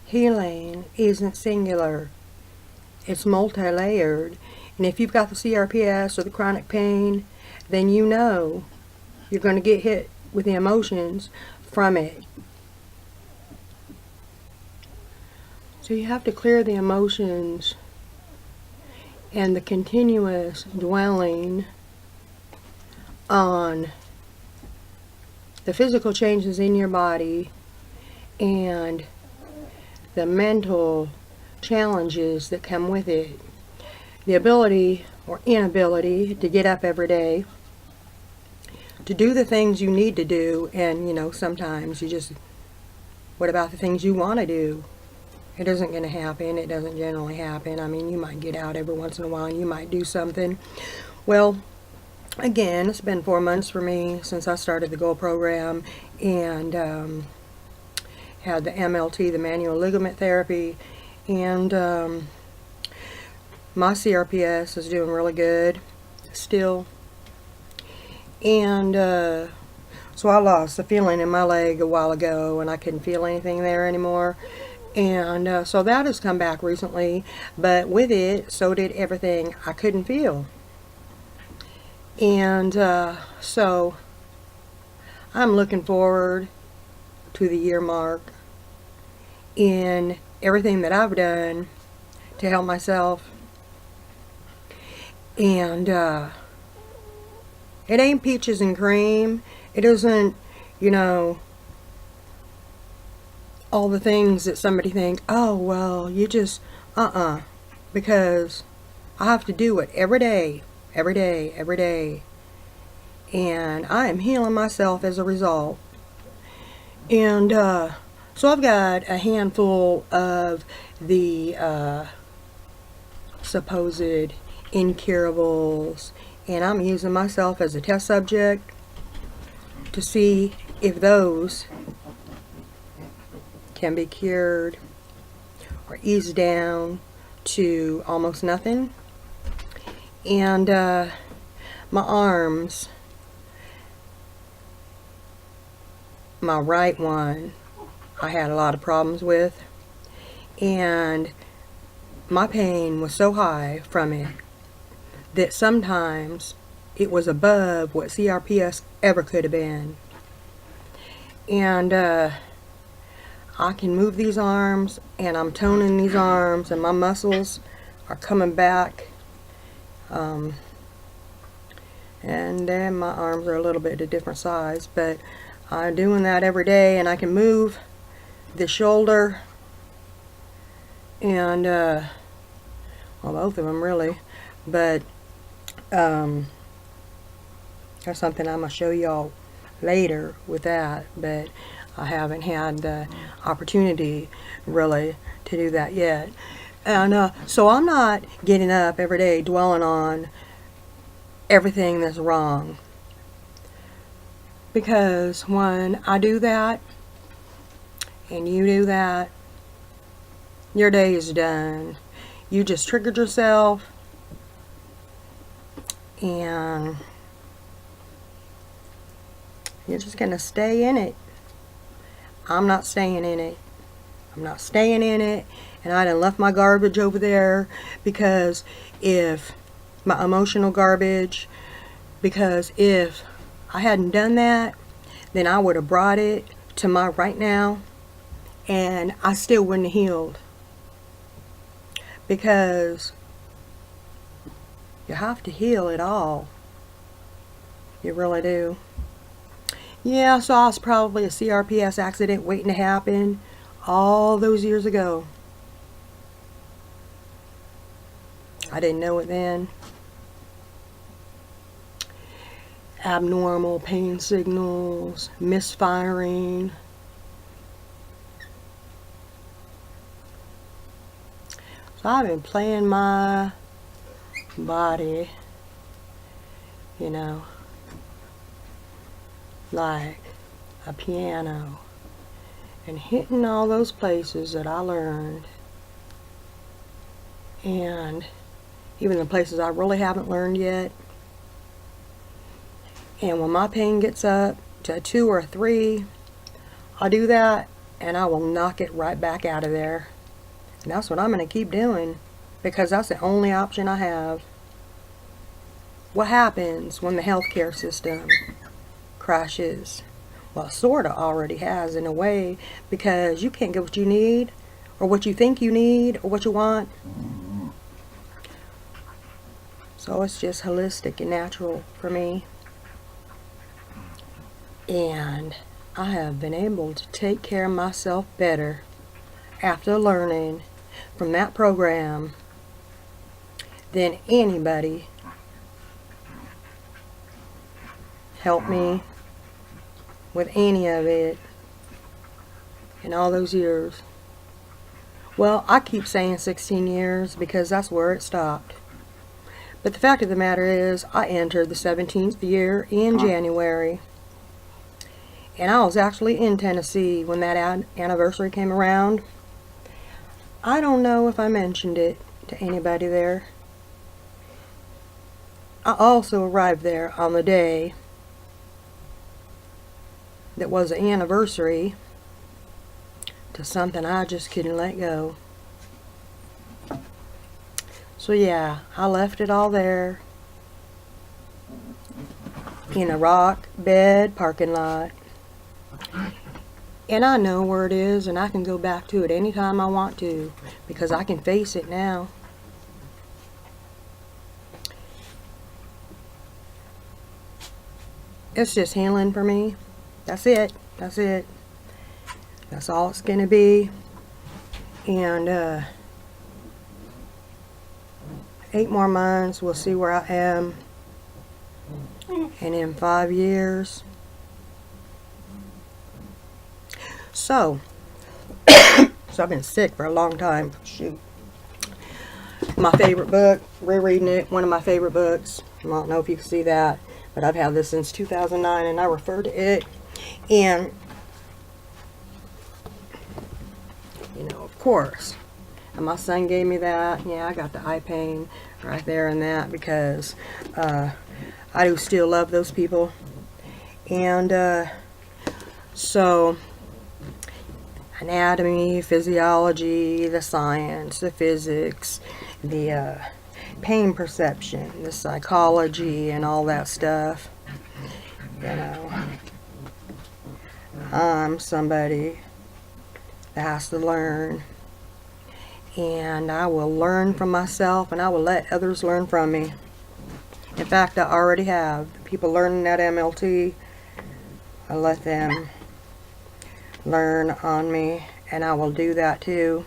Healing isn't singular. It's multi-layered. And if you've got the CRPS or the chronic pain, then you know you're going to get hit with the emotions from it. So you have to clear the emotions and the continuous dwelling on the physical changes in your body and the mental challenges that come with it. The ability or inability to get up every day, to do the things you need to do, and sometimes you just, what about the things you want to do? It isn't going to happen. It doesn't generally happen. I mean, you might get out every once in a while and you might do something. Well, again, it's been 4 months for me since I started the Gohl program and had the MLT, the manual ligament therapy, and my CRPS is doing really good still. And so I lost the feeling in my leg a while ago and I couldn't feel anything there anymore. And so that has come back recently, but with it, so did everything I couldn't feel. And so I'm looking forward to the year mark in everything that I've done to help myself. And it ain't peaches and cream. It isn't, all the things that somebody think, oh, well, you just, because I have to do it every day. And I am healing myself as a result. And so I've got a handful of the supposed incurables, and I'm using myself as a test subject to see if those can be cured or eased down to almost nothing. And my arms, my right one, I had a lot of problems with, and my pain was so high from it that sometimes it was above what CRPS ever could have been. And I can move these arms, and I'm toning these arms, and my muscles are coming back. And then my arms are a little bit a different size, but I'm doing that every day, and I can move the shoulder and well, both of them really, but there's something I'm gonna show y'all later with that, but I haven't had the opportunity really to do that yet. And so I'm not getting up every day dwelling on everything that's wrong, because when I do that and you do that, your day is done. You just triggered yourself, and you're just gonna stay in it. I'm not staying in it. I'm not staying in it. And I done left my garbage over there, because if my emotional garbage, because if I hadn't done that, then I would have brought it to my right now, and I still wouldn't have healed. Because you have to heal it all. You really do. Yeah, so I was probably a CRPS accident waiting to happen all those years ago. I didn't know it then. Abnormal pain signals, misfiring. So I've been playing my body, like a piano, and hitting all those places that I learned, and even the places I really haven't learned yet. And when my pain gets up to a 2 or a 3, I do that and I will knock it right back out of there. And that's what I'm going to keep doing, because that's the only option I have. What happens when the healthcare system crashes? Well, it sort of already has in a way, because you can't get what you need, or what you think you need, or what you want. So it's just holistic and natural for me. And I have been able to take care of myself better after learning from that program than anybody helped me with any of it in all those years. Well, I keep saying 16 years because that's where it stopped. But the fact of the matter is, I entered the 17th year in January. And I was actually in Tennessee when that anniversary came around. I don't know if I mentioned it to anybody there. I also arrived there on the day that was the anniversary to something I just couldn't let go. So yeah, I left it all there in a rock bed parking lot. And I know where it is, and I can go back to it anytime I want to, because I can face it now. It's just healing for me. That's it. That's it. That's all it's going to be. And 8 more months, we'll see where I am. And in 5 years. So I've been sick for a long time. Shoot. My favorite book, rereading it, one of my favorite books. I don't know if you can see that, but I've had this since 2009, and I refer to it. And, you know, of course, and my son gave me that. Yeah, I got the eye pain right there and that, because I do still love those people. And so anatomy, physiology, the science, the physics, the pain perception, the psychology, and all that stuff. You know, I'm somebody that has to learn, and I will learn from myself, and I will let others learn from me. In fact, I already have. People learning at MLT, I let them learn on me, and I will do that too.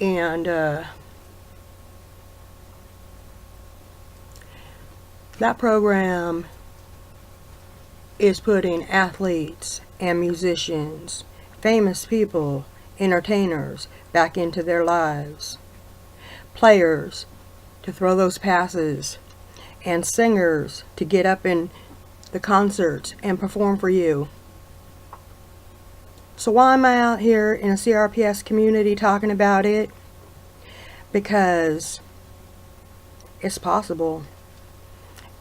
And that program is putting athletes and musicians, famous people, entertainers back into their lives, players to throw those passes, and singers to get up in the concerts and perform for you. So why am I out here in a CRPS community talking about it? Because it's possible.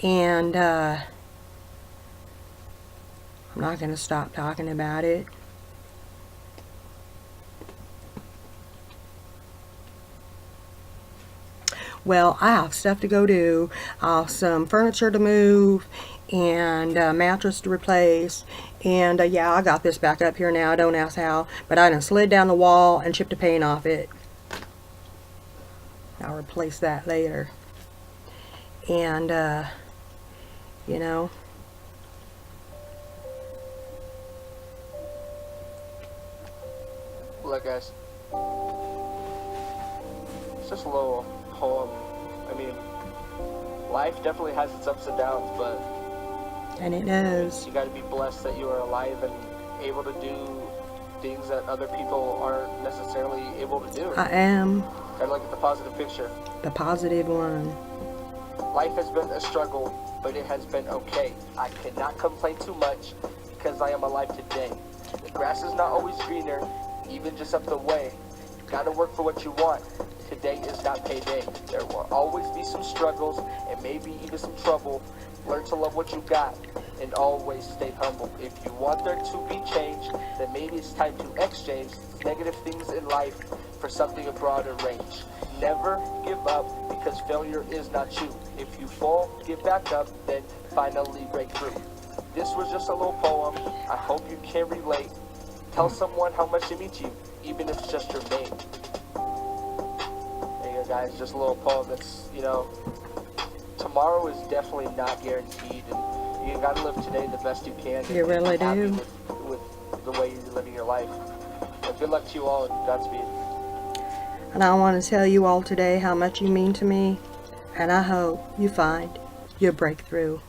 And I'm not going to stop talking about it. Well, I have stuff to go do. I have some furniture to move, and a mattress to replace. And yeah, I got this back up here now. Don't ask how, but I done slid down the wall and chipped the paint off it. I'll replace that later. And you know, look guys, it's just a little poem. I mean, life definitely has its ups and downs, but and it does. you gotta be blessed that you are alive and able to do things that other people aren't necessarily able to do. I am. Gotta look at the positive picture. The positive one. Life has been a struggle, but it has been okay. I cannot complain too much because I am alive today. The grass is not always greener, even just up the way. You gotta work for what you want. Today is not payday. There will always be some struggles and maybe even some trouble. Learn to love what you got. and always stay humble. If you want there to be change, then maybe it's time to exchange negative things in life for something of broader range. Never give up, because failure is not you. If you fall, get back up, then finally break through. This was just a little poem. I hope you can relate. Tell someone how much it means to you, even if it's just your name. There you go, guys. Just a little poem that's, tomorrow is definitely not guaranteed, and you gotta live today the best you can. And You really be happy do. with the way you're living your life. And good luck to you all, and Godspeed. And I want to tell you all today how much you mean to me, and I hope you find your breakthrough.